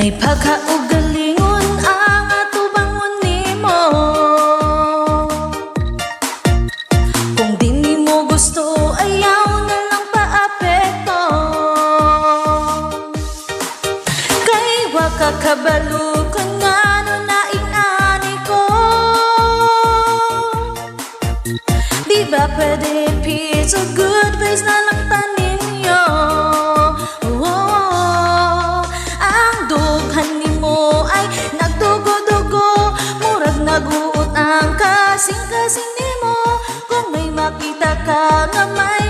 Ay pagkaugalingon ang atubangon nimo. Kung di nimo gusto, ayaw na lang paapekto. Kay waka kabalo ka nga no nainani ko. Di ba pwede piece of good vibes na lang taninyo? Naguot ang kasing-kasing nimo. Kung may makita ka nga may